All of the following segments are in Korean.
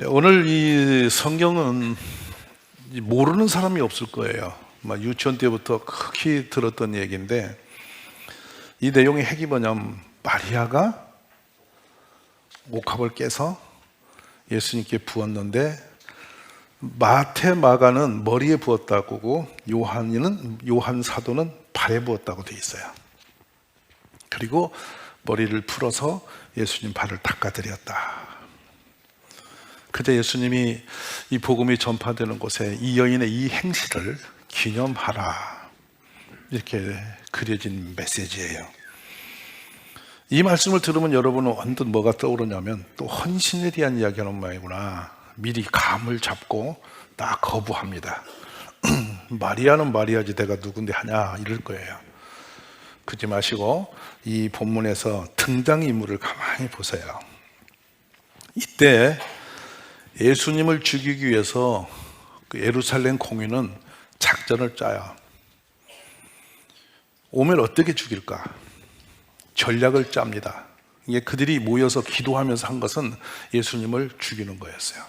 네, 오늘 이 성경은 모르는 사람이 없을 거예요. 유치원 때부터 크게 들었던 얘기인데, 이 내용의 핵이 뭐냐면 마리아가 옥합을 깨서 예수님께 부었는데, 마태, 마가는 머리에 부었다고 하고 요한 사도는 발에 부었다고 돼 있어요. 그리고 머리를 풀어서 예수님 발을 닦아드렸다. 그때 예수님이 이 복음이 전파되는 곳에 이 여인의 이 행실을 기념하라, 이렇게 그려진 메시지예요. 이 말씀을 들으면 여러분은 언뜻 뭐가 떠오르냐면, 또 헌신에 대한 이야기하는 모양이구나. 미리 감을 잡고 딱 거부합니다. 마리아는 마리아지 내가 누군데 하냐, 이럴 거예요. 그러지 마시고 이 본문에서 등장인물을 가만히 보세요. 이때 예수님을 죽이기 위해서 그 예루살렘 공유는 작전을 짜요. 오면 어떻게 죽일까? 전략을 짭니다. 이게 그들이 모여서 기도하면서 한 것은 예수님을 죽이는 거였어요.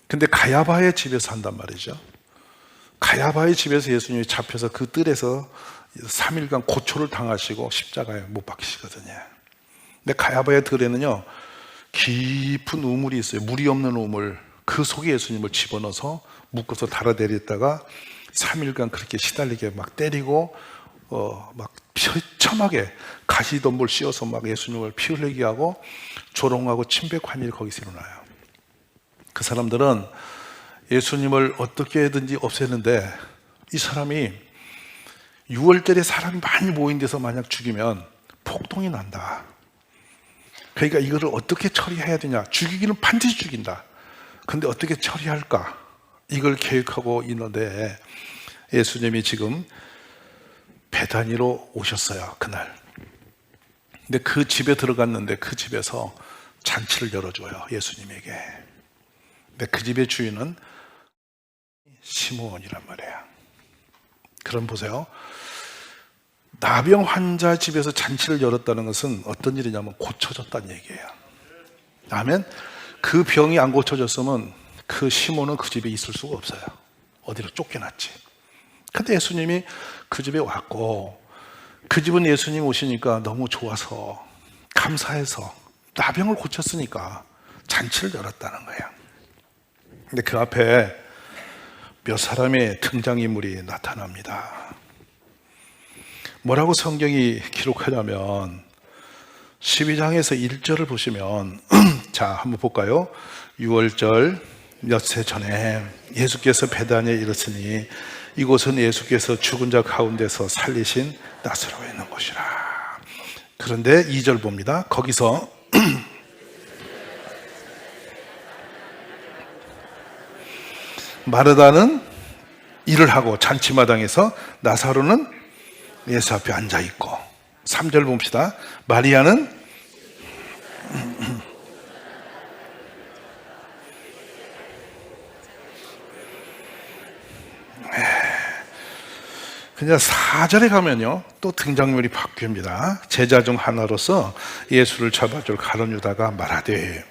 근데 가야바의 집에서 한단 말이죠. 가야바의 집에서 예수님이 잡혀서 그 뜰에서 3일간 고초를 당하시고 십자가에 못 박히시거든요. 근데 가야바의 들에는요, 깊은 우물이 있어요. 물이 없는 우물. 그 속에 예수님을 집어넣어서 묶어서 달아내렸다가 3일간 그렇게 시달리게 막 때리고 막 처참하게 가시덤불 씌워서 막 예수님을 피 흘리게 하고 조롱하고 침뱉고 일이 거기서 일어나요. 그 사람들은 예수님을 어떻게든지 없애는데, 이 사람이 6월절에 사람이 많이 모인 데서 만약 죽이면 폭동이 난다. 그러니까 이거를 어떻게 처리해야 되냐. 죽이기는 반드시 죽인다. 근데 어떻게 처리할까? 이걸 계획하고 있는데, 예수님이 지금 베다니로 오셨어요, 그날. 근데 그 집에 들어갔는데 그 집에서 잔치를 열어줘요, 예수님에게. 근데 그 집의 주인은 시므온이란 말이에요. 그럼 보세요. 나병 환자 집에서 잔치를 열었다는 것은 어떤 일이냐면 고쳐졌다는 얘기예요. 아멘. 그 병이 안 고쳐졌으면 그 시몬은 그 집에 있을 수가 없어요. 어디로 쫓겨났지. 근데 예수님이 그 집에 왔고, 그 집은 예수님 오시니까 너무 좋아서 감사해서 나병을 고쳤으니까 잔치를 열었다는 거예요. 근데 그 앞에 몇 사람의 등장인물이 나타납니다. 뭐라고 성경이 기록하냐면 12장에서 1절을 보시면 자, 한번 볼까요? 6월절 엿새 전에 예수께서 베다니에 이르시니 이곳은 예수께서 죽은 자 가운데서 살리신 나사로에 있는 곳이라. 그런데 2절 봅니다. 거기서 마르다는 일을 하고 잔치마당에서 나사로는 예수 앞에 앉아있고, 3절 봅시다. 마리아는 그냥 4절에 가면요, 또 등장인물이 바뀝니다. 제자 중 하나로서 예수를 잡아줄 가룟 유다가 말하되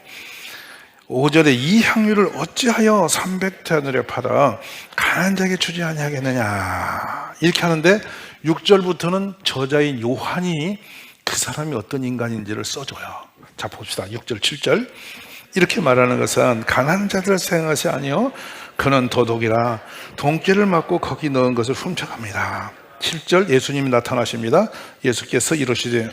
5절에 이 향유를 어찌하여 300데나리온에 팔아 가난한 자에게 주지 아니하겠느냐, 이렇게 하는데 6절부터는 저자인 요한이 그 사람이 어떤 인간인지를 써줘요. 자, 봅시다. 6절 7절 이렇게 말하는 것은 가난한 자들을 생각한 것이 아니요 그는 도둑이라 돈깨를 맞고 거기 넣은 것을 훔쳐갑니다. 7절 예수님이 나타나십니다. 예수께서 이러시되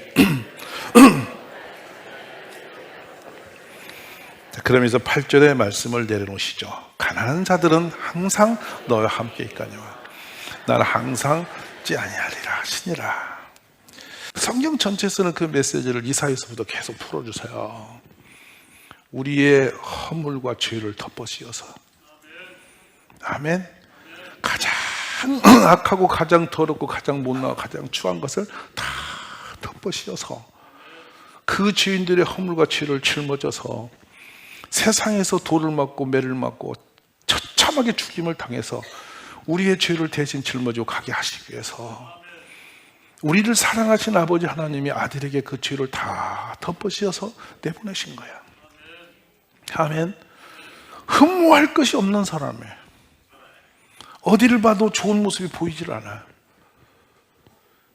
그러면서 8절의 말씀을 내려놓으시죠. 가난한 자들은 항상 너와 함께 있거니와 나는 항상 찌 아니하리라 하시니라. 성경 전체에서는 그 메시지를 이사야서부터 계속 풀어주세요. 우리의 허물과 죄를 덮어씌워서, 아멘. 가장 악하고 가장 더럽고 가장 못나고 가장 추한 것을 다 덮어씌워서 그 죄인들의 허물과 죄를 짊어져서 세상에서 돌을 맞고 매를 맞고 처참하게 죽임을 당해서 우리의 죄를 대신 짊어지고 가게 하시기 위해서 우리를 사랑하신 아버지 하나님이 아들에게 그 죄를 다 덮어씌워서 내보내신 거야. 아멘. 흠모할 것이 없는 사람이에요. 어디를 봐도 좋은 모습이 보이질 않아요.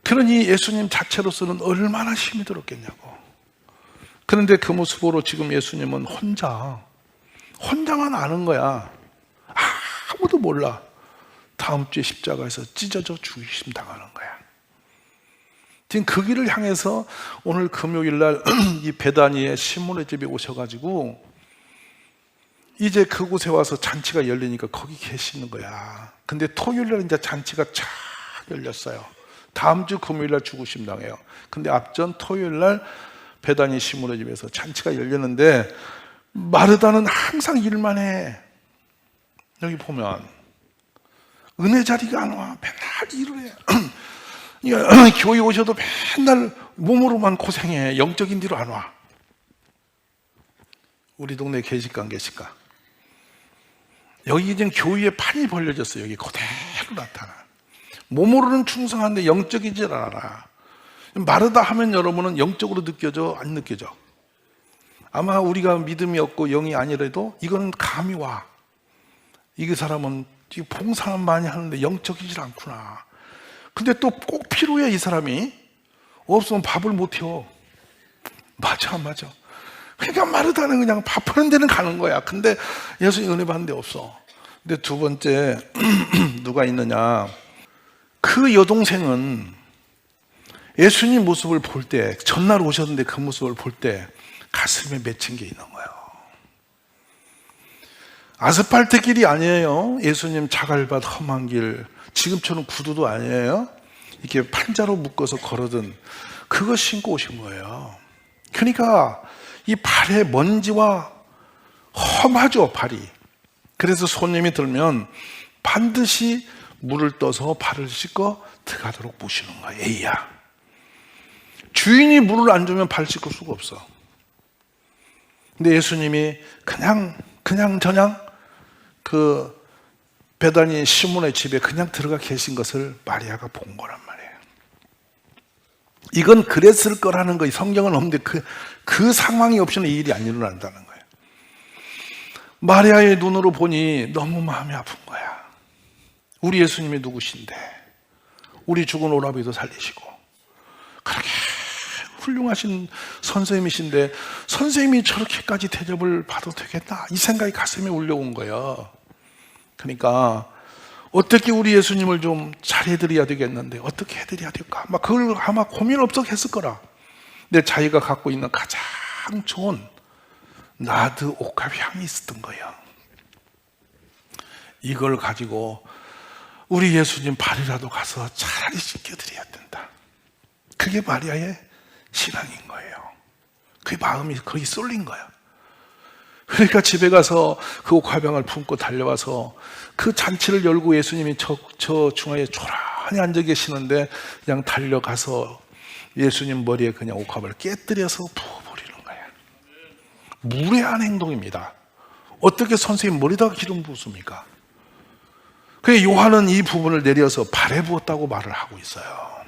그러니 예수님 자체로서는 얼마나 힘이 들었겠냐고. 그런데 그 모습으로 지금 예수님은 혼자만 아는 거야. 아무도 몰라. 다음 주에 십자가에서 찢어져 죽이심 당하는 거야. 지금 그 길을 향해서 오늘 금요일 날 이 베다니의 시몬의 집에 오셔가지고 이제 그곳에 와서 잔치가 열리니까 거기 계시는 거야. 근데 토요일 날 이제 잔치가 쫙 열렸어요. 다음 주 금요일 날 죽으심 당해요. 근데 앞전 토요일 날 베다니 시몬의 집에서 잔치가 열렸는데 마르다는 항상 일만 해. 여기 보면 은혜 자리가 안 와. 맨날 일을 해. 교회 오셔도 맨날 몸으로만 고생해. 영적인 뒤로 안 와. 우리 동네 계실까 안 계실까? 여기 이제 교회에 판이 벌려졌어요. 여기 그대로 나타나. 몸으로는 충성한데 영적이질 않아. 마르다 하면 여러분은 영적으로 느껴져? 안 느껴져? 아마 우리가 믿음이 없고 영이 아니라도 이거는 감이 와. 이 사람은 봉사는 많이 하는데 영적이질 않구나. 근데 또 꼭 필요해. 이 사람이 없으면 밥을 못 해요. 맞아. 그러니까 마르다는 그냥 밥하는 데는 가는 거야. 근데 예수님 은혜 받는 데 없어. 근데 두 번째 누가 있느냐, 그 여동생은 예수님 모습을 볼 때, 전날 오셨는데 그 모습을 볼 때 가슴에 맺힌 게 있는 거예요. 아스팔트 길이 아니에요. 예수님 자갈밭 험한 길, 지금처럼 구두도 아니에요. 이렇게 판자로 묶어서 걸어든 그거 신고 오신 거예요. 그러니까 이 발에 먼지와 험하죠, 발이. 그래서 손님이 들면 반드시 물을 떠서 발을 씻고 들어가도록 모시는 거야. 에이야. 주인이 물을 안 주면 발 씻을 수가 없어. 근데 예수님이 그냥 그 베다니 시몬의 집에 그냥 들어가 계신 것을 마리아가 본 거란 말이에요. 이건 그랬을 거라는 거, 성경은 없는데 그 상황이 없이는 이 일이 안 일어난다는 거예요. 마리아의 눈으로 보니 너무 마음이 아픈 거야. 우리 예수님이 누구신데, 우리 죽은 오라비도 살리시고 그렇게 훌륭하신 선생님이신데 선생님이 저렇게까지 대접을 받아도 되겠나, 이 생각이 가슴에 울려온 거예요. 그러니까 어떻게 우리 예수님을 좀 잘해드려야 되겠는데 어떻게 해드려야 될까, 그걸 아마 고민 없어 했을 거라. 근데 자기가 갖고 있는 가장 좋은 나드 옥합 향이 있었던 거예요. 이걸 가지고 우리 예수님 발이라도 가서 차라리 씻겨드려야 된다. 그게 마리아의 신앙인 거예요. 그 마음이 거의 쏠린 거야. 그러니까 집에 가서 그 옥합향을 품고 달려와서 그 잔치를 열고 예수님이 저 중앙에 조란히 앉아 계시는데 그냥 달려가서 예수님 머리에 그냥 옥합을 깨뜨려서 부어버리는 거야. 무례한 행동입니다. 어떻게 선생님 머리다가 기름 부습니까? 그래서 요한은 이 부분을 내려서 발에 부었다고 말을 하고 있어요.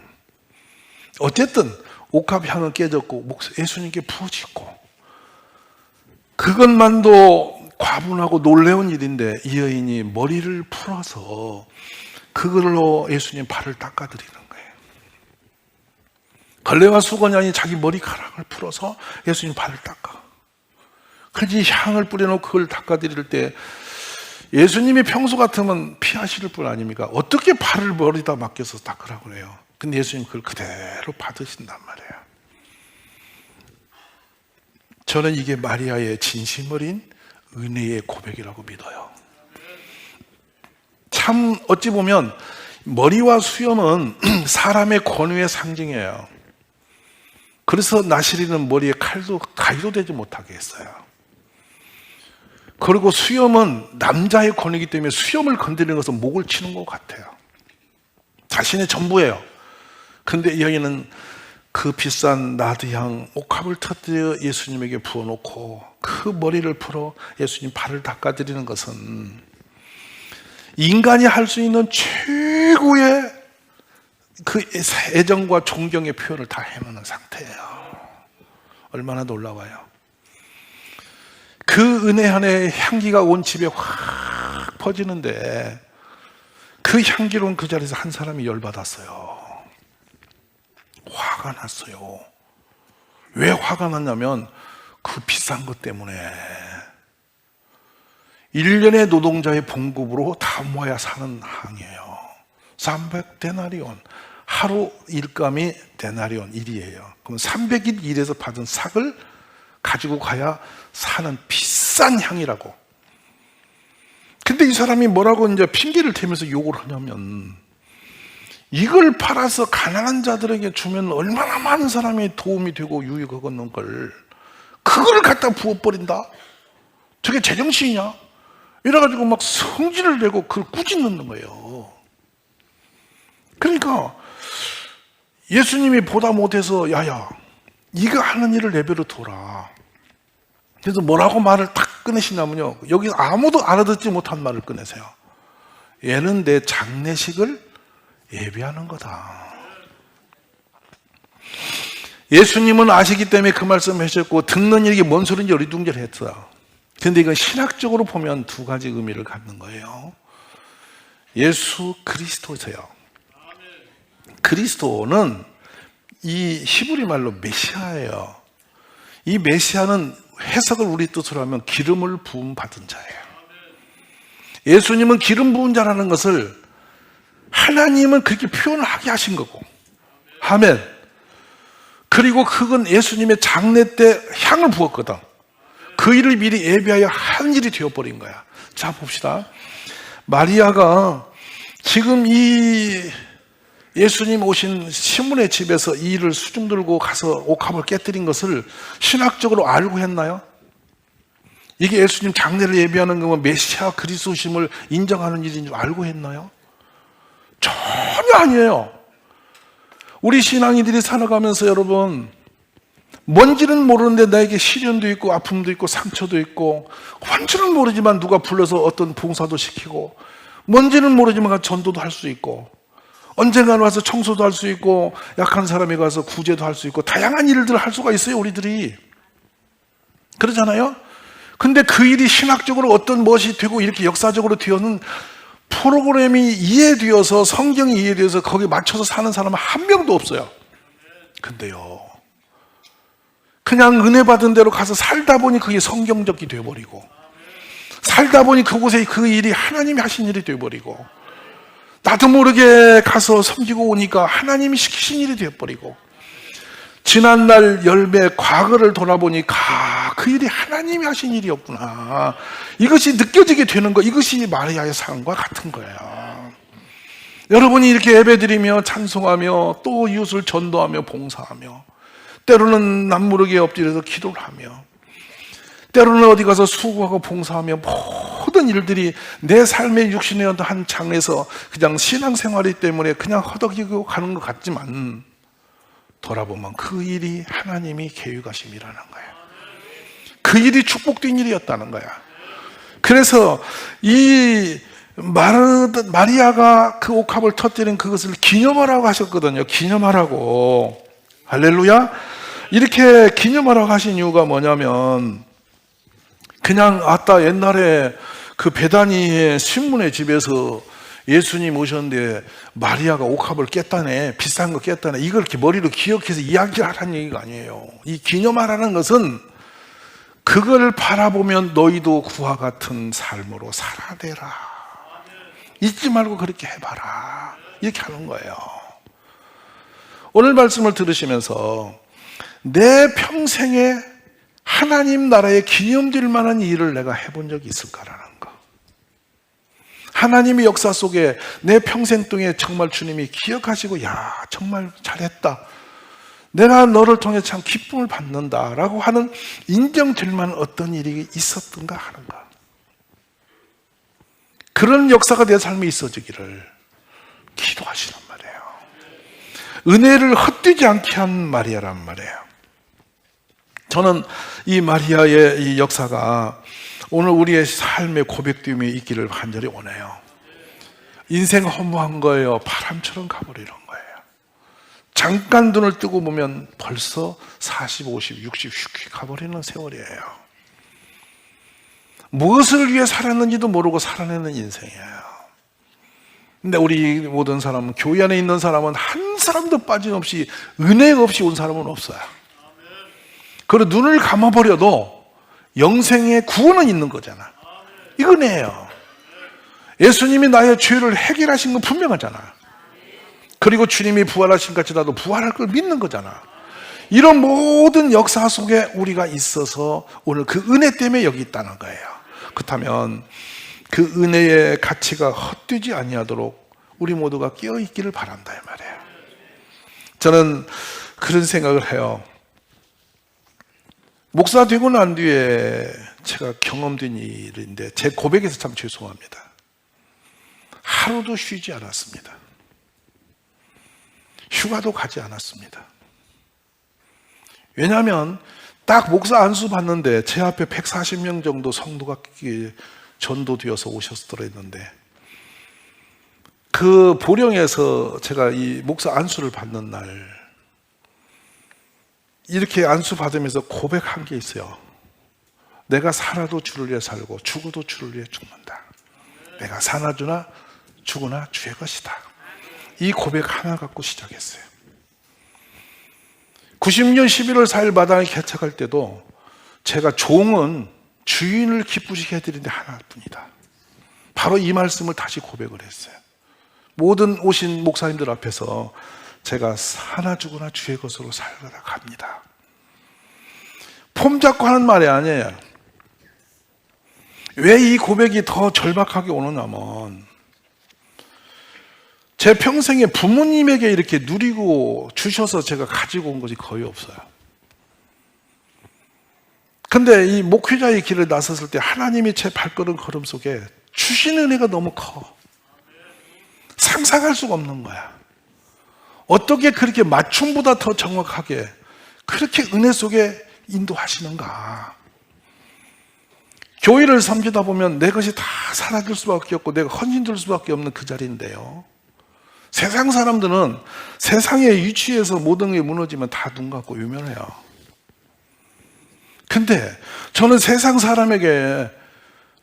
어쨌든 옥합향은 깨졌고 예수님께 부어지고, 그것만도 과분하고 놀라운 일인데 이 여인이 머리를 풀어서 그걸로 예수님 발을 닦아드리는 거예요. 걸레와 수건이 자기 머리카락을 풀어서 예수님 발을 닦아. 그래서 향을 뿌려놓고 그걸 닦아드릴 때 예수님이 평소 같으면 피하실 분 아닙니까? 어떻게 발을 머리다 맡겨서 닦으라고 그래요? 근데 예수님 그걸 그대로 받으신단 말이에요. 저는 이게 마리아의 진심 어린 은혜의 고백이라고 믿어요. 참 어찌 보면 머리와 수염은 사람의 권위의 상징이에요. 그래서 나시리는 머리에 칼도 가위도 대지 못하게 했어요. 그리고 수염은 남자의 권위이기 때문에 수염을 건드리는 것은 목을 치는 것 같아요. 자신의 전부예요. 근데 이 여인은 그 비싼 나드향 옥합을 터뜨려 예수님에게 부어놓고 그 머리를 풀어 예수님 발을 닦아드리는 것은 인간이 할 수 있는 최고의 그 애정과 존경의 표현을 다 해놓는 상태예요. 얼마나 놀라워요. 그 은혜 안에 향기가 온 집에 확 퍼지는데 그 향기로운 그 자리에서 한 사람이 열받았어요. 화가 났어요. 왜 화가 났냐면 그 비싼 것 때문에 1년의 노동자의 봉급으로 다 모아야 사는 항이에요. 300데나리온. 하루 일감이 데나리온 1이에요. 그럼 300일 일해서 받은 삭을 가지고 가야 사는 비싼 향이라고. 근데 이 사람이 뭐라고 이제 핑계를 대면서 욕을 하냐면, 이걸 팔아서 가난한 자들에게 주면 얼마나 많은 사람이 도움이 되고 유익을 얻는 걸, 그걸 갖다 부어버린다? 저게 제정신이냐? 이래가지고 막 성질을 내고 그걸 꾸짖는 거예요. 그러니까 예수님이 보다 못해서 야야 이거 하는 일을 내버려 둬라. 그래서 뭐라고 말을 딱 꺼내시냐면요, 여기 아무도 알아듣지 못한 말을 꺼내세요. 얘는 내 장례식을 예비하는 거다. 예수님은 아시기 때문에 그 말씀을 하셨고, 듣는 이에게 뭔 소리인지 어리둥절했어요. 그런데 이건 신학적으로 보면 두 가지 의미를 갖는 거예요. 예수 그리스도세요. 그리스도는 이 히브리 말로 메시아예요. 이 메시아는 해석을 우리 뜻으로 하면 기름을 부음 받은 자예요. 예수님은 기름 부은 자라는 것을 하나님은 그렇게 표현을 하게 하신 거고, 아멘. 그리고 그건 예수님의 장례 때 향을 부었거든. 그 일을 미리 예비하여 한 일이 되어버린 거야. 자, 봅시다. 마리아가 지금 이 예수님 오신 시몬의 집에서 이 일을 수중 들고 가서 옥합을 깨뜨린 것을 신학적으로 알고 했나요? 이게 예수님 장례를 예비하는 거면 메시아 그리스도심을 인정하는 일인 줄 알고 했나요? 전혀 아니에요. 우리 신앙인들이 살아가면서 여러분, 뭔지는 모르는데 나에게 시련도 있고 아픔도 있고 상처도 있고, 뭔지는 모르지만 누가 불러서 어떤 봉사도 시키고, 뭔지는 모르지만 전도도 할 수 있고, 언젠가는 와서 청소도 할 수 있고, 약한 사람이 가서 구제도 할 수 있고, 다양한 일들을 할 수가 있어요, 우리들이. 그러잖아요? 근데 그 일이 신학적으로 어떤 무엇이 되고 이렇게 역사적으로 되어는 프로그램이 이해되어서, 성경이 이해되어서 거기에 맞춰서 사는 사람은 한 명도 없어요. 근데요, 그냥 은혜 받은 대로 가서 살다 보니 그게 성경적이 되어버리고, 살다 보니 그곳에 그 일이 하나님이 하신 일이 되어버리고, 나도 모르게 가서 섬기고 오니까 하나님이 시키신 일이 되어버리고, 지난날 열매 과거를 돌아보니까 그 일이 하나님이 하신 일이었구나, 이것이 느껴지게 되는 거, 이것이 마리아의 삶과 같은 거예요. 여러분이 이렇게 예배드리며 찬송하며 또 이웃을 전도하며 봉사하며, 때로는 남모르게 엎드려서 기도를 하며, 때로는 어디 가서 수고하고 봉사하며, 모든 일들이 내 삶의 육신의 한 장에서 그냥 신앙생활이 때문에 그냥 허덕이고 가는 것 같지만, 돌아보면 그 일이 하나님이 계획하심이라는 거예요. 그 일이 축복된 일이었다는 거야. 그래서 이 마리아가 그 옥합을 터뜨린 그것을 기념하라고 하셨거든요. 기념하라고. 할렐루야. 이렇게 기념하라고 하신 이유가 뭐냐면, 그냥 아따 옛날에 그 베다니의 시몬의 집에서 예수님 오셨는데 마리아가 옥합을 깼다네, 비싼 거 깼다네, 이걸 이렇게 머리로 기억해서 이야기하라는 얘기가 아니에요. 이 기념하라는 것은 그걸 바라보면 너희도 그와 같은 삶으로 살아내라, 잊지 말고 그렇게 해봐라, 이렇게 하는 거예요. 오늘 말씀을 들으시면서 내 평생에 하나님 나라에 기념될 만한 일을 내가 해본 적이 있을까라는 거. 하나님의 역사 속에 내 평생 동에 정말 주님이 기억하시고, 야 정말 잘했다, 내가 너를 통해 참 기쁨을 받는다라고 하는 인정될 만한 어떤 일이 있었던가 하는가. 그런 역사가 내 삶에 있어지기를 기도하시란 말이에요. 은혜를 헛되지 않게 한 마리아란 말이에요. 저는 이 마리아의 이 역사가 오늘 우리의 삶의 고백됨이 있기를 간절히 원해요. 인생 허무한 거예요. 바람처럼 가버리는 거예요. 잠깐 눈을 뜨고 보면 벌써 40, 50, 60 휙 가버리는 세월이에요. 무엇을 위해 살았는지도 모르고 살아내는 인생이에요. 근데 우리 모든 사람은, 교회 안에 있는 사람은 한 사람도 빠짐없이 은혜 없이 온 사람은 없어요. 그리고 눈을 감아버려도 영생의 구원은 있는 거잖아. 이건 은혜예요. 예수님이 나의 죄를 해결하신 건 분명하잖아. 그리고 주님이 부활하신 같이 나도 부활할 걸 믿는 거잖아. 이런 모든 역사 속에 우리가 있어서 오늘 그 은혜 때문에 여기 있다는 거예요. 그렇다면 그 은혜의 가치가 헛되지 아니하도록 우리 모두가 깨어있기를 바란다 이 말이에요. 저는 그런 생각을 해요. 목사 되고 난 뒤에 제가 경험된 일인데, 제 고백에서 참 죄송합니다. 하루도 쉬지 않았습니다. 휴가도 가지 않았습니다. 왜냐하면 딱 목사 안수 받는데 제 앞에 140명 정도 성도가 전도되어서 오셨더랬는데, 그 보령에서 제가 이 목사 안수를 받는 날 이렇게 안수 받으면서 고백한 게 있어요. 내가 살아도 주를 위해 살고 죽어도 주를 위해 죽는다. 내가 사나 주나 죽으나 주의 것이다. 이 고백 하나 갖고 시작했어요. 90년 11월 4일 마당에 개척할 때도 제가 종은 주인을 기쁘시게 해드리는 데 하나뿐이다. 바로 이 말씀을 다시 고백을 했어요. 모든 오신 목사님들 앞에서 제가 사나 죽으나 주의 것으로 살아가 갑니다. 폼 잡고 하는 말이 아니에요. 왜 이 고백이 더 절박하게 오느냐면, 제 평생에 부모님에게 이렇게 누리고 주셔서 제가 가지고 온 것이 거의 없어요. 근데 이 목회자의 길을 나섰을 때 하나님이 제 발걸음 걸음 속에 주신 은혜가 너무 커. 상상할 수가 없는 거야. 어떻게 그렇게 맞춤보다 더 정확하게 그렇게 은혜 속에 인도하시는가. 교회를 섬기다 보면 내 것이 다 사라질 수밖에 없고 내가 헌신될 수밖에 없는 그 자리인데요, 세상 사람들은 세상의 위치에서 모든 게 무너지면 다 눈 감고 유명해요. 근데 저는 세상 사람에게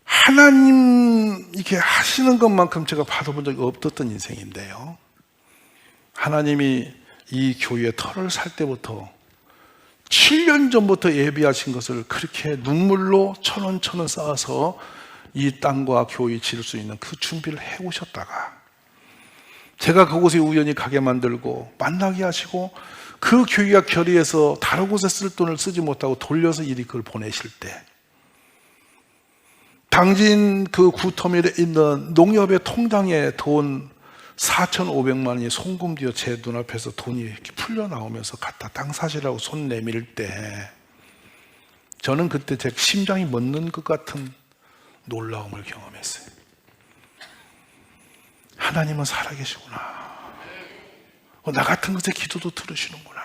하나님 이렇게 하시는 것만큼 제가 받아본 적이 없었던 인생인데요, 하나님이 이 교회에 터를 살 때부터 7년 전부터 예비하신 것을 그렇게 눈물로 천 원 쌓아서 이 땅과 교회 지을 수 있는 그 준비를 해오셨다가, 제가 그곳에 우연히 가게 만들고 만나게 하시고, 그 교회가 결의해서 다른 곳에 쓸 돈을 쓰지 못하고 돌려서 이리 그걸 보내실 때, 당진 그 구터밀에 있는 농협의 통장에 돈 4,500만 원이 송금되어 제 눈앞에서 돈이 이렇게 풀려 나오면서 갖다 땅 사시라고 손 내밀 때, 저는 그때 제 심장이 멎는 것 같은 놀라움을 경험했어요. 하나님은 살아계시구나. 나 같은 것의 기도도 들으시는구나.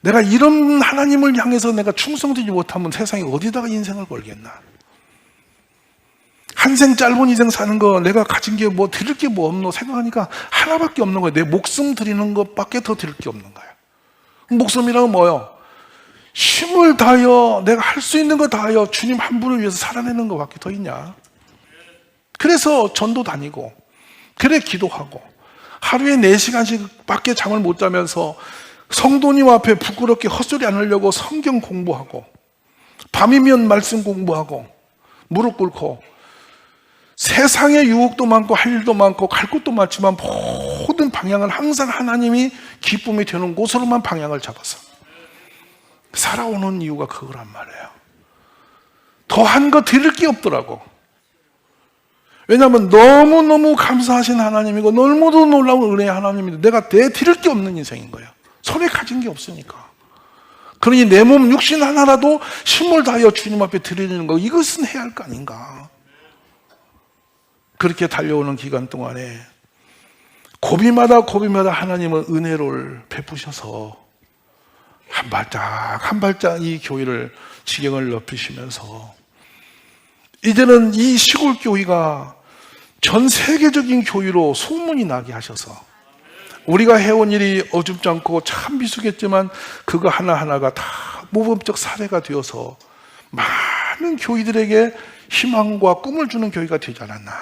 내가 이런 하나님을 향해서 내가 충성되지 못하면 세상에 어디다가 인생을 걸겠나. 한 생 짧은 인생 사는 거 내가 가진 게 뭐 드릴 게 뭐 없노 생각하니까 하나밖에 없는 거예요. 내 목숨 드리는 것밖에 더 드릴 게 없는 거예요. 목숨이라고 뭐요? 힘을 다하여 내가 할 수 있는 거 다하여 주님 한 분을 위해서 살아내는 것밖에 더 있냐. 그래서 전도 다니고, 그래 기도하고, 하루에 4시간씩 밖에 잠을 못 자면서 성도님 앞에 부끄럽게 헛소리 안 하려고 성경 공부하고, 밤이면 말씀 공부하고, 무릎 꿇고, 세상의 유혹도 많고 할 일도 많고 갈 곳도 많지만 모든 방향을 항상 하나님이 기쁨이 되는 곳으로만 방향을 잡아서 살아오는 이유가 그거란 말이에요. 더한 거 드릴 게 없더라고. 왜냐하면 너무너무 감사하신 하나님이고 너무도 놀라운 은혜의 하나님인데 내가 드릴 게 없는 인생인 거예요. 손에 가진 게 없으니까. 그러니 내 몸 육신 하나라도 힘을 다하여 주님 앞에 드리는 거, 이것은 해야 할 거 아닌가. 그렇게 달려오는 기간 동안에 고비마다 하나님은 은혜를 베푸셔서 한 발짝 이 교회를 지경을 넓히시면서 이제는 이 시골 교회가 전 세계적인 교회로 소문이 나게 하셔서, 우리가 해온 일이 어줍지 않고 참 미숙했지만 그거 하나하나가 다 모범적 사례가 되어서 많은 교회들에게 희망과 꿈을 주는 교회가 되지 않았나.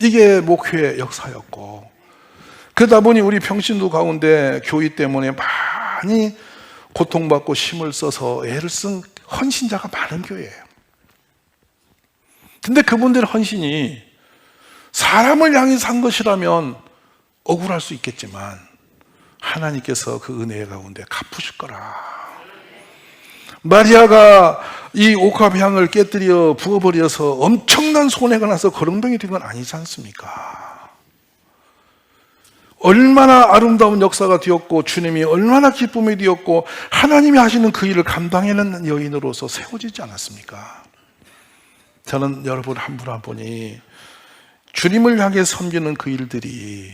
이게 목회의 역사였고, 그러다 보니 우리 평신도 가운데 교회 때문에 많이 고통받고 힘을 써서 애를 쓴 헌신자가 많은 교회예요. 근데 그분들의 헌신이 사람을 향해 산 것이라면 억울할 수 있겠지만 하나님께서 그 은혜 가운데 갚으실 거라. 마리아가 이 옥합향을 깨뜨려 부어버려서 엄청난 손해가 나서 거렁뱅이 된 건 아니지 않습니까? 얼마나 아름다운 역사가 되었고, 주님이 얼마나 기쁨이 되었고, 하나님이 하시는 그 일을 감당해내는 여인으로서 세워지지 않았습니까? 저는 여러분 한 분 한 분이 주님을 향해 섬기는 그 일들이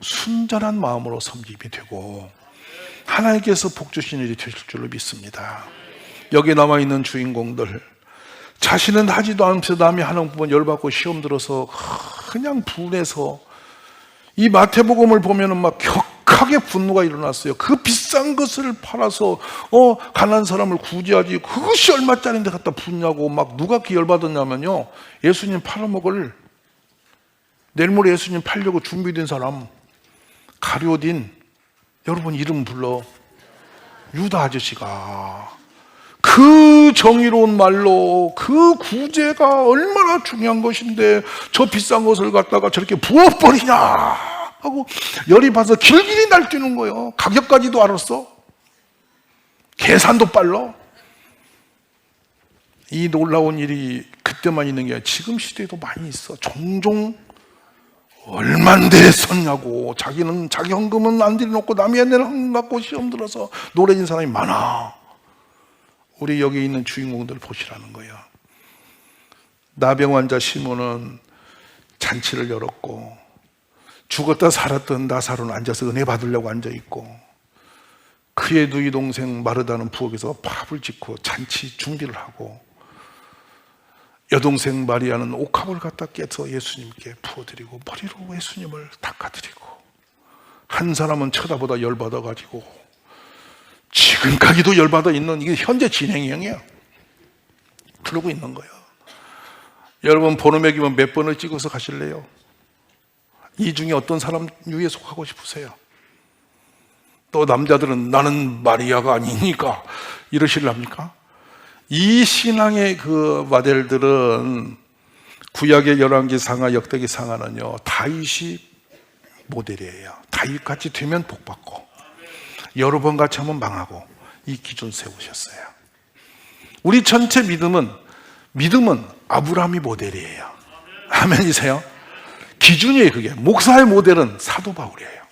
순전한 마음으로 섬김이 되고 하나님께서 복 주신 일이 되실 줄로 믿습니다. 여기 남아있는 주인공들, 자신은 하지도 않으면서 남이 하는 부분 열받고 시험 들어서 그냥 분해서, 이 마태복음을 보면은 막 격하게 분노가 일어났어요. 그 비싼 것을 팔아서 가난한 사람을 구제하지, 그것이 얼마짜리인데 갖다 붓냐고 막 누가 그 열받았냐면요, 예수님 팔아먹을, 내일 모레 예수님 팔려고 준비된 사람, 가룟, 여러분 이름 불러, 유다 아저씨가 그 정의로운 말로 그 구제가 얼마나 중요한 것인데 저 비싼 것을 갖다가 저렇게 부어버리냐 하고 열이 받아서 길길이 날뛰는 거예요. 가격까지도 알았어. 계산도 빨라. 이 놀라운 일이 그때만 있는 게 아니라 지금 시대에도 많이 있어. 종종 얼만데 썼냐고, 자기는 자기 헌금은 안 들여놓고 남이 옛날 헌금 갖고 시험 들어서 노래진 사람이 많아. 우리 여기 있는 주인공들 보시라는 거예요. 나병 환자 시몬은 잔치를 열었고, 죽었다 살았던 나사로는 앉아서 은혜 받으려고 앉아있고, 그의 누이 동생 마르다는 부엌에서 밥을 짓고 잔치 준비를 하고, 여동생 마리아는 옥합을 갖다 깨서 예수님께 부어드리고 머리로 예수님을 닦아드리고, 한 사람은 쳐다보다 열받아가지고 지금까지도 열받아 있는, 이게 현재 진행형이에요. 그러고 있는 거예요. 여러분 보너맥이면 몇 번을 찍어서 가실래요? 이 중에 어떤 사람 유에 속하고 싶으세요? 또 남자들은 나는 마리아가 아니니까 이러실랍니까? 이 신앙의 그 모델들은 구약의 열왕기상하, 역대기상하는요, 다윗이 모델이에요. 다윗같이 되면 복받고 여러 번 같이 하면 망하고, 이 기준 세우셨어요. 우리 전체 믿음은 아브라함이 모델이에요. 아멘이세요? 기준이에요. 그게 목사의 모델은 사도 바울이에요.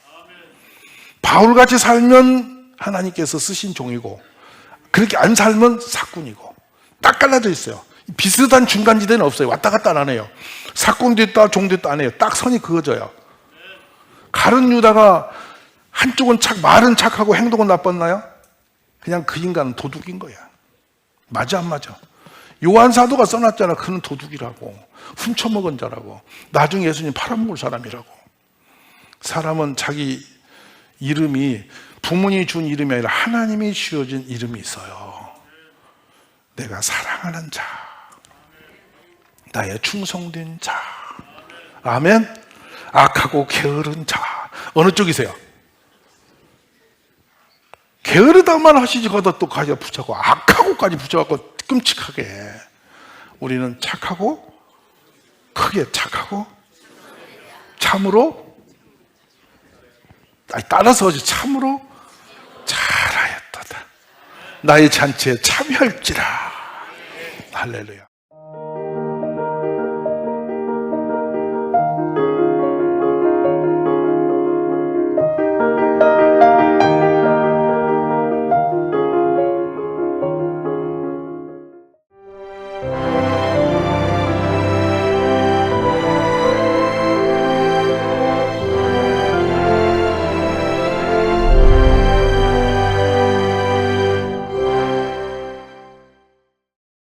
바울같이 살면 하나님께서 쓰신 종이고, 그렇게 안 살면 사꾼이고, 딱 갈라져 있어요. 비슷한 중간지대는 없어요. 왔다 갔다 안 해요. 사꾼 됐다 종 됐다 안 해요. 딱 선이 그어져요. 가룟 유다가 한쪽은 말은 착하고 행동은 나빴나요? 그냥 그 인간은 도둑인 거야. 맞아 안 맞아? 요한 사도가 써놨잖아. 그는 도둑이라고, 훔쳐먹은 자라고, 나중에 예수님 팔아먹을 사람이라고. 사람은 자기 이름이 부모님이 준 이름이 아니라 하나님이 지어준 이름이 있어요. 내가 사랑하는 자, 나의 충성된 자. 아멘. 악하고 게으른 자. 어느 쪽이세요? 게으르다만 하시지, 거기다 또 가져 붙잡고 악하고까지 붙잡고 끔찍하게. 우리는 착하고, 크게 착하고, 참으로, 따라서 참으로 잘하였도다. 나의 잔치에 참여할지라. 할렐루야.